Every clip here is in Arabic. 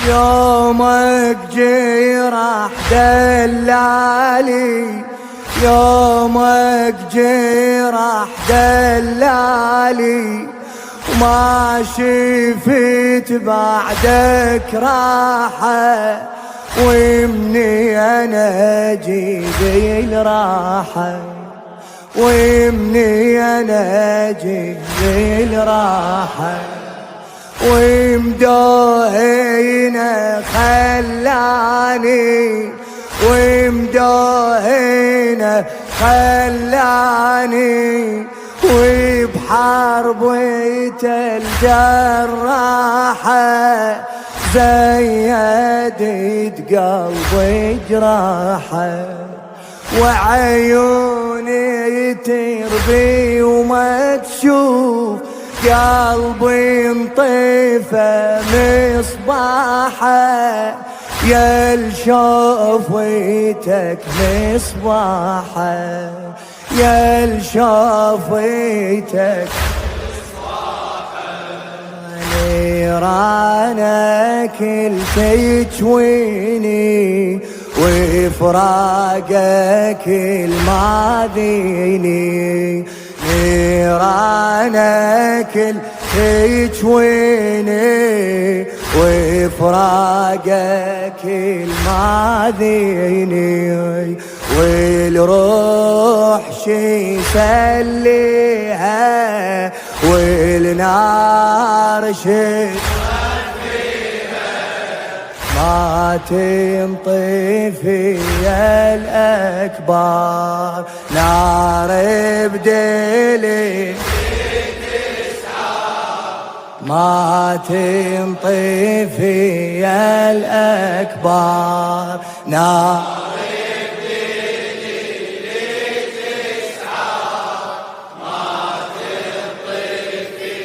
يومك جرح دلالي، يومك جرح دلالي، وما شفت بعدك راحة، ومني أنا جيبي الراحة، ومني أنا جيبي الراحة، ومدوهينا خلاني، ومدوهينا خلاني، وبحربة الجراحة زيدت قلبي جراحة، وعيوني تربي وما تشوف، قلبي انطفى مصباحه، يا لشوفتك مصباحه، يا لشوفتك مصباحه، نيرانك التجويني، وفراقك الماذيني، نيرانك التجويني، وفراقك الماذيني، والروح شي سليها، والنار شي ما تنطفي الأكبر، نار بدلي ما تنطفي الأكبر، نار بدلي لتسعى، ما تنطفي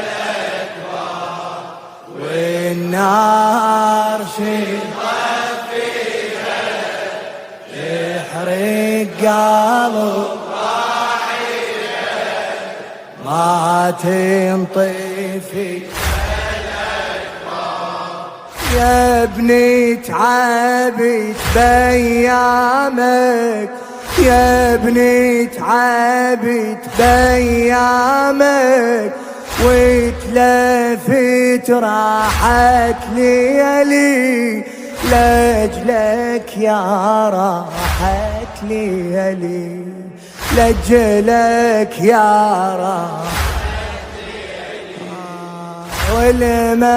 الأكبر، والنار شطفيها تحرق قلب ما تنطفي يا ابني، تعبت بأيامك، يا ابني تعبت بأيامك، وتلفت راحت ليالي، لأجلك يا راحت ليالي، لأجلك يا راحت ليالي، والما